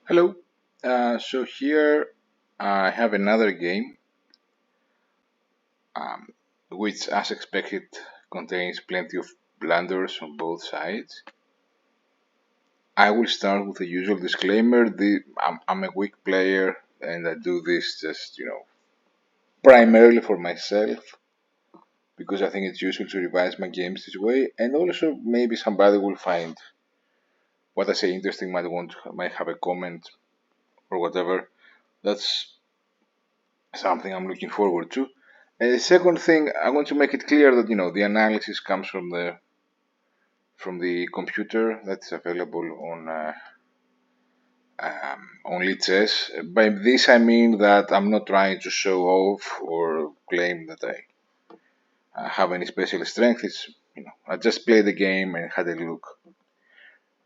Hello. So here I have another game, um, which, as expected, contains plenty of blunders on both sides. I will start with the usual disclaimer: I'm a weak player, and I do this just, primarily for myself because I think it's useful to revise my games this way, and also maybe somebody will find what I say interesting, might have a comment or whatever. That's something I'm looking forward to. And the second thing, I want to make it clear that the analysis comes from the computer that's available on lichess. By this I mean that I'm not trying to show off or claim that I have any special strength. I just played the game and had a look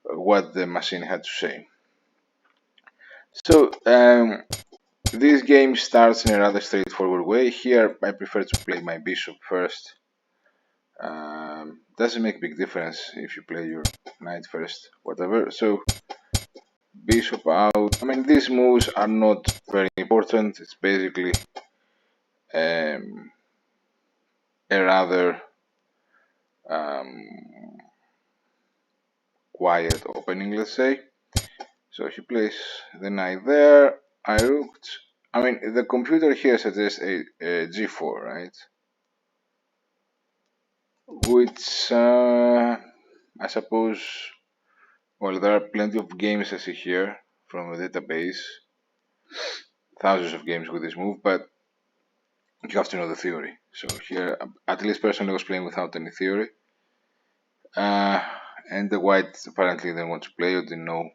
at what the machine had to say. So this game starts in a rather straightforward way. Here I prefer to play my bishop first. Doesn't make big difference if you play your knight first, whatever. So bishop out. I mean, these moves are not very important. It's basically um, a rather um, quiet opening, let's say. So he plays the knight there. I rooked. I mean, the computer here suggests a g4, right? Which I suppose. Well, there are plenty of games I see here from the database, thousands of games with this move, but you have to know the theory. So here, at least personally, I was playing without any theory. Uh, and the white apparently didn't want to play or didn't know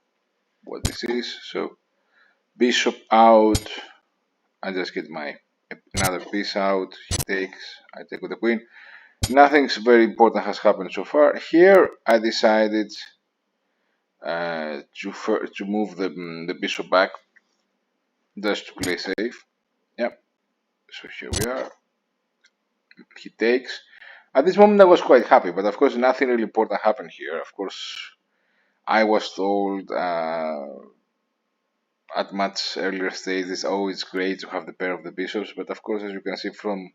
what this is. So bishop out. I just get my another piece out. He takes. I take with the queen. Nothing's very important has happened so far. Here, I decided to move the bishop back just to play safe. Yep. So here we are. He takes. At this moment, I was quite happy, but of course, nothing really important happened here. Of course, I was told at much earlier stages, oh, it's great to have the pair of the bishops, but of course, as you can see from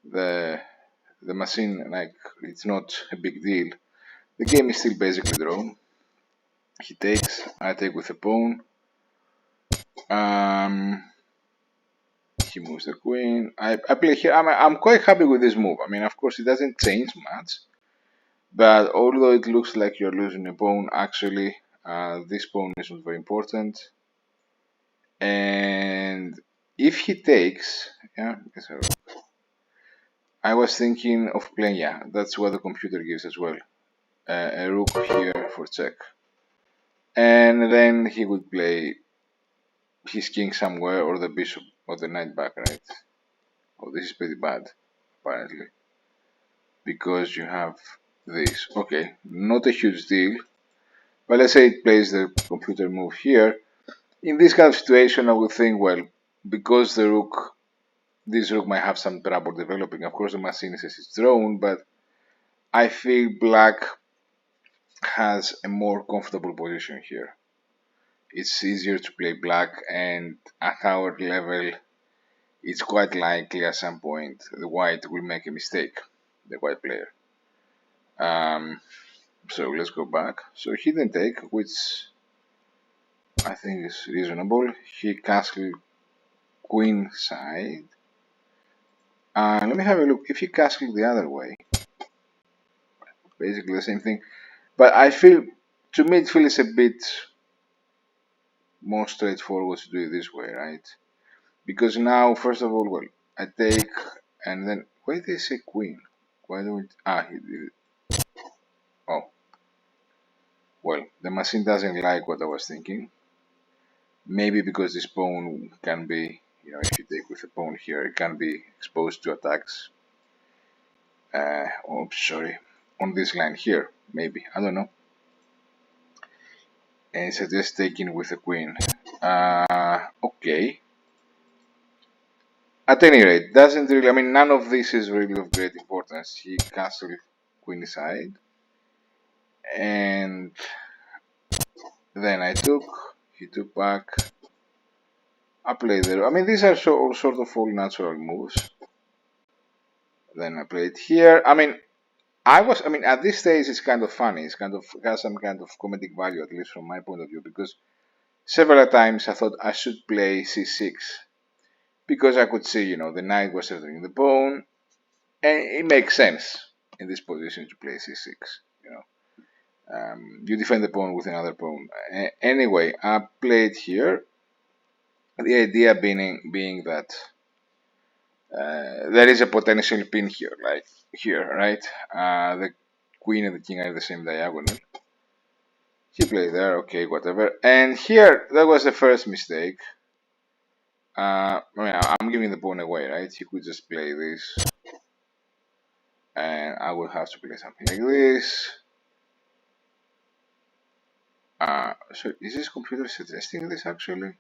the the machine, like it's not a big deal. The game is still basically drawn. He takes. I take with a pawn. Um, he moves the queen. I play here. I'm quite happy with this move. I mean, of course, it doesn't change much. But although it looks like you're losing a pawn, actually, this pawn is not very important. And if he takes, yeah, so I was thinking of playing, yeah, that's what the computer gives as well. A rook here for check. And then he would play his king somewhere or the bishop or the knight back, right? Oh, this is pretty bad, apparently. Because you have this. Okay, not a huge deal. But let's say it plays the computer move here. In this kind of situation, I would think, well, because this rook might have some trouble developing. Of course, the machine says it's drawn, but I feel black has a more comfortable position here. It's easier to play black, and at our level, it's quite likely at some point the white will make a mistake, the white player. So let's go back. So he didn't take, which I think is reasonable. He castled queen side. Let me have a look. If he castled the other way, basically the same thing. But I feel, to me, it feels a bit more straightforward to do it this way, right? Because now, first of all, well, I take, and then, why did they say queen? Why do we, he did it. Oh, well, the machine doesn't like what I was thinking. Maybe because this pawn can be, if you take with a pawn here, it can be exposed to attacks. Oh, sorry, on this line here, maybe, I don't know. And suggest taking with a queen. Okay. At any rate, doesn't really. I mean, none of this is really of great importance. He castled queen side, and then I took. he took back. I played there. I mean, these are all sort of all natural moves. Then I played here. I mean, at this stage, it's kind of funny. It's kind of has some kind of comedic value, at least from my point of view, because several times I thought I should play c6 because I could see, the knight was entering the pawn, and it makes sense in this position to play c6. You defend the pawn with another pawn. Anyway, I played here. The idea being that there is a potential pin here, like here, right? The queen and the king are the same diagonal. He played there, okay, whatever. And here, that was the first mistake. I'm giving the pawn away, right? He could just play this, and I will have to play something like this. So is this computer suggesting this actually?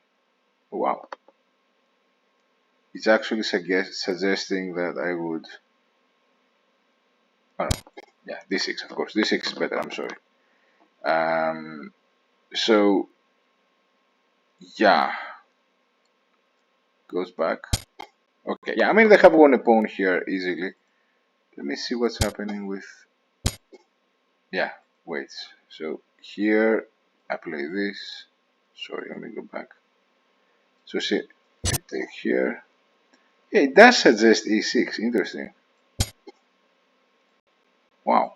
Wow. It's actually suggesting that I would. Oh no, yeah, d6, of course. D6 is better. I'm sorry. So yeah, goes back. Okay, yeah. I mean, they have won a pawn here easily. Let me see what's happening with. Yeah, wait. So here I play this. Sorry, let me go back. So see, I take here. Yeah, it does suggest e6. Interesting. Wow.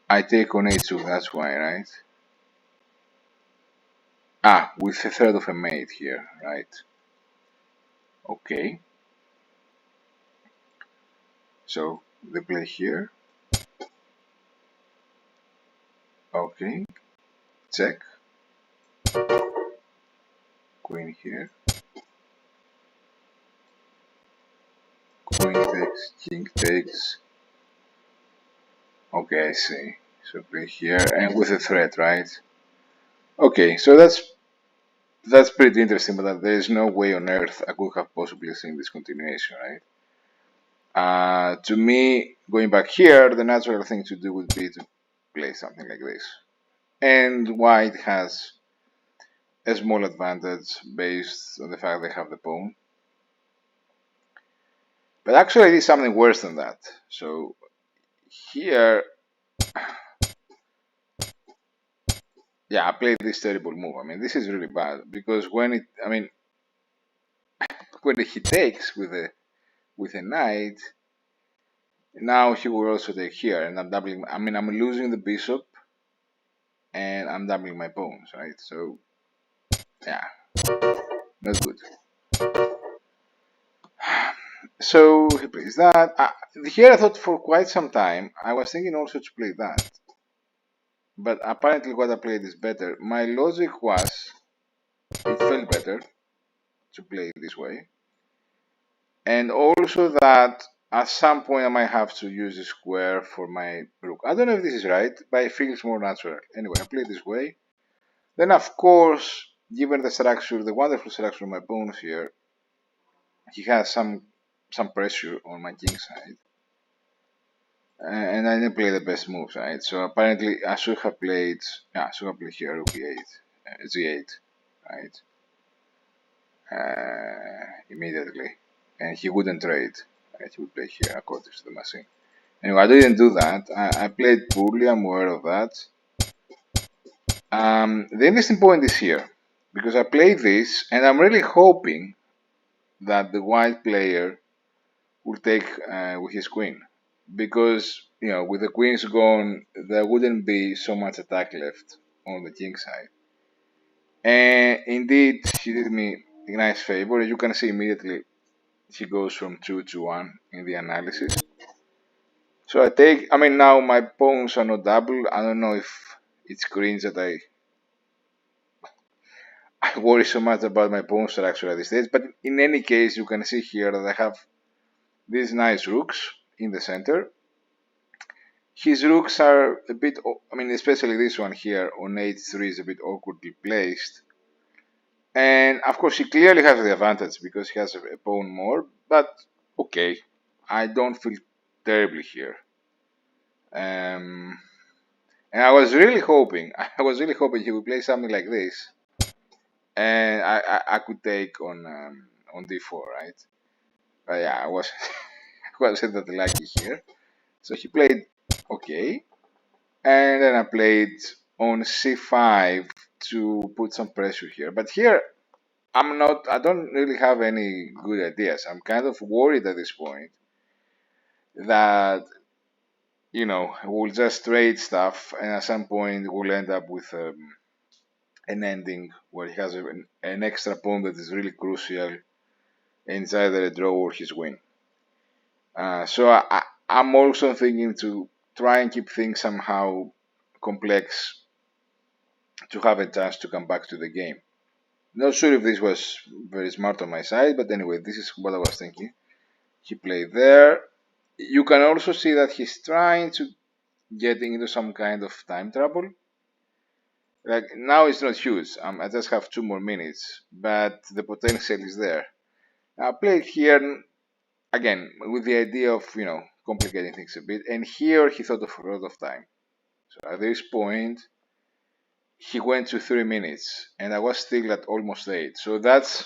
I take on a2. That's why, right? With a third of a mate here, right? Okay. So they play here. Okay. Check. Queen here. Queen takes, king takes. Okay, I see. So play here and with a threat, right? Okay, so that's pretty interesting, but there is no way on earth I could have possibly seen this continuation, right? To me, going back here, the natural thing to do would be to play something like this. And white has a small advantage based on the fact they have the pawn. But actually, I did something worse than that. So here, yeah, I played this terrible move. I mean, this is really bad because when he takes with a knight, now he will also take here, and I'm doubling. I mean, I'm losing the bishop, and I'm doubling my pawns, right? So yeah, not good. So he plays that. Here I thought for quite some time I was thinking also to play that, but apparently what I played is better. My logic was it felt better to play this way, and also that at some point I might have to use a square for my rook. I don't know if this is right, but it feels more natural. Anyway, I play this way. Then of course, given the structure, the wonderful structure of my pawns here, he has some pressure on my king side. And I didn't play the best moves, right? So apparently I should have played, here rook e8, g8, right? Immediately, and he wouldn't trade. Right? He would play here according to the machine. Anyway, I didn't do that. I played poorly. I'm aware of that. The interesting point is here because I played this, and I'm really hoping that the white player will take with his queen, because with the queens gone, there wouldn't be so much attack left on the king side. And indeed, he did me a nice favor. You can see immediately he goes from 2 to 1 in the analysis. So I take, now my pawns are not double. I don't know if it's cringe that I worry so much about my pawn structure at this stage, but in any case, you can see here that I have these nice rooks in the center. His rooks are a bit, especially this one here on h3 is a bit awkwardly placed. And of course, he clearly has the advantage because he has a pawn more, but okay, I don't feel terribly here. And I was really hoping, he would play something like this, and I could take on d4, right? But yeah, I was wasn't that lucky here. So he played okay, and then I played on c5 to put some pressure here. But here I don't really have any good ideas. I'm kind of worried at this point that we'll just trade stuff, and at some point we'll end up with an ending where he has an extra pawn that is really crucial, and it's either a draw or his win. So I'm also thinking to try and keep things somehow complex to have a chance to come back to the game. Not sure if this was very smart on my side, but anyway, this is what I was thinking. He played there. You can also see that he's trying to get into some kind of time trouble. Like now it's not huge. I just have 2 more minutes, but the potential is there. I played here again with the idea of complicating things a bit, and here he thought of a lot of time. So at this point, he went to 3 minutes, and I was still at almost 8. So that's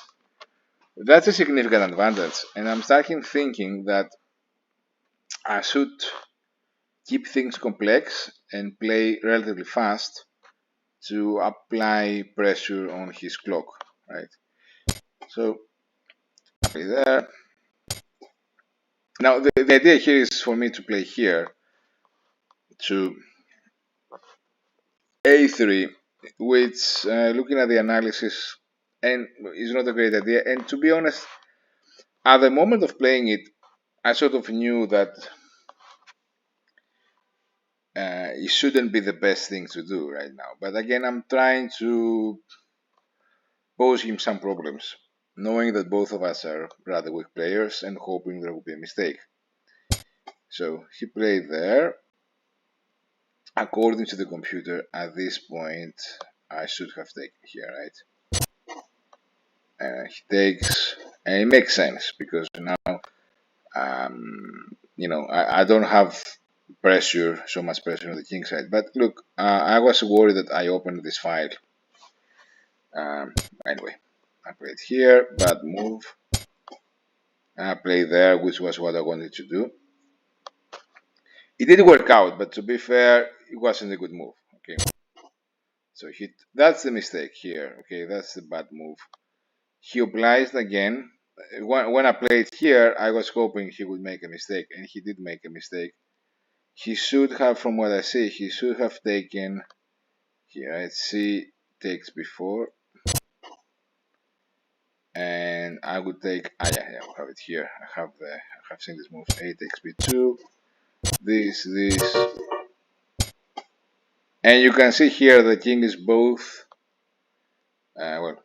a significant advantage, and I'm starting thinking that I should keep things complex and play relatively fast to apply pressure on his clock, right? So I play there. Now the idea here is for me to play here to a3, which looking at the analysis and is not a great idea. And to be honest, at the moment of playing it, I sort of knew that it shouldn't be the best thing to do right now. But again, I'm trying to pose him some problems, knowing that both of us are rather weak players and hoping there will be a mistake. So he played there. According to the computer, at this point, I should have taken here, right? He takes, and it makes sense because now, I don't have so much pressure on the king side. But look, I was worried that I opened this file. Anyway, I played here, bad move. I played there, which was what I wanted to do. It did work out, but to be fair, it wasn't a good move. Okay, so that's the mistake here. Okay, that's the bad move. He obliged again. When I played here, I was hoping he would make a mistake, and he did make a mistake. He should have, from what I see, he should have taken here. Right, C takes before, and I would take. Yeah, I have it here. I have seen this move. A takes B2. This, and you can see here the king is both. Well,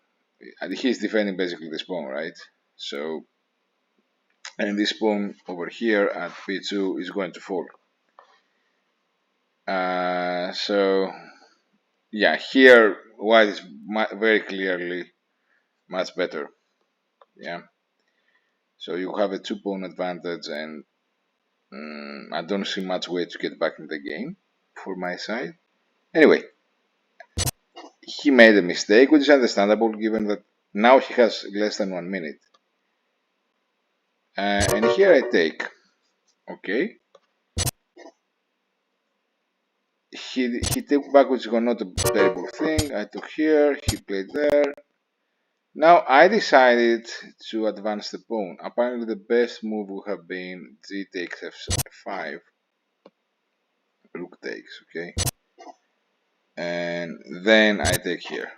he's defending basically this pawn, right? So, and this pawn over here at B2 is going to fall. So yeah, here white is very clearly much better. Yeah, so you have a 2-pawn advantage, and I don't see much way to get back in the game for my side. Anyway, he made a mistake, which is understandable given that now he has less than 1 minute. And here I take. Okay. He took back, which was not a terrible thing. I took here, he played there. Now I decided to advance the pawn. Apparently the best move would have been g takes f5, rook takes, okay? And then I take here,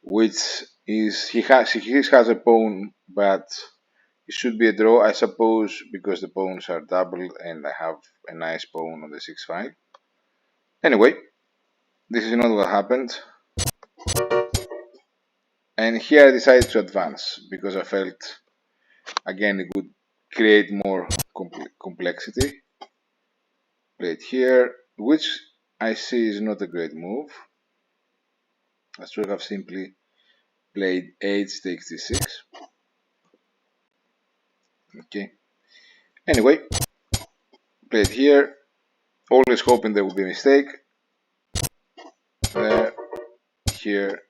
which is, he has a pawn, but it should be a draw, I suppose, because the pawns are doubled and I have a nice pawn on the 6-5. Anyway, this is not what happened. And here I decided to advance because I felt, again, it would create more complexity. Played here, which I see is not a great move. I should have simply played h takes d6. Okay. Anyway, played here. always hoping there will be a mistake. There, here,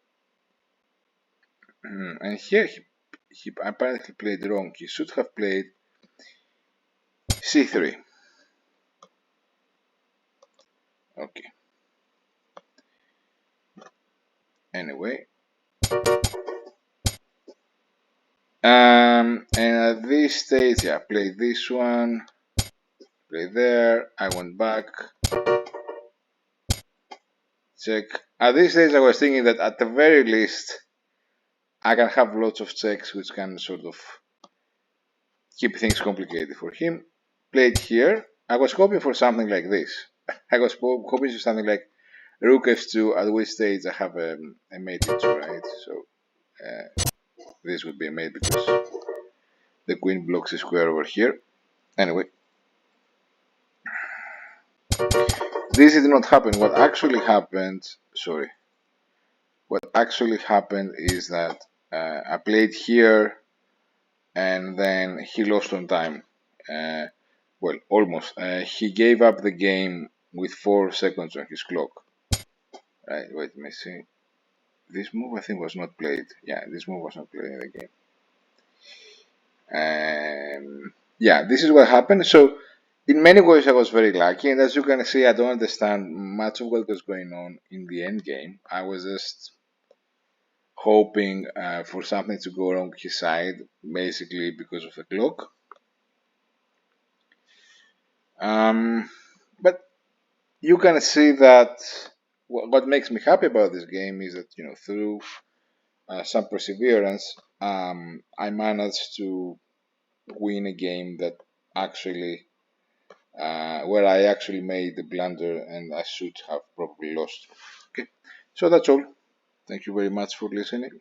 and here he apparently played wrong. He should have played c3. Okay. Anyway. And at this stage, yeah, played this one, played there, I went back, check. At this stage, I was thinking that at the very least, I can have lots of checks which can sort of keep things complicated for him. Played here. I was hoping for something like this. I was hoping for something like rook f2, at which stage I have a mate e2, right? So this would be a mate because the queen blocks a square over here. Anyway, this did not happen. What actually happened, what actually happened is that I played here and then he lost on time. Well, almost. He gave up the game with 4 seconds on his clock. Right, wait, let me see. This move I think was not played. Yeah, this move was not played in the game. Yeah, this is what happened. So, in many ways, I was very lucky, and as you can see, I don't understand much of what was going on in the end game. I was just hoping for something to go wrong his side, basically because of the clock. But you can see that what makes me happy about this game is that through some perseverance, I managed to win a game that actually where I actually made the blunder and I should have probably lost. Okay, so that's all. Thank you very much for listening.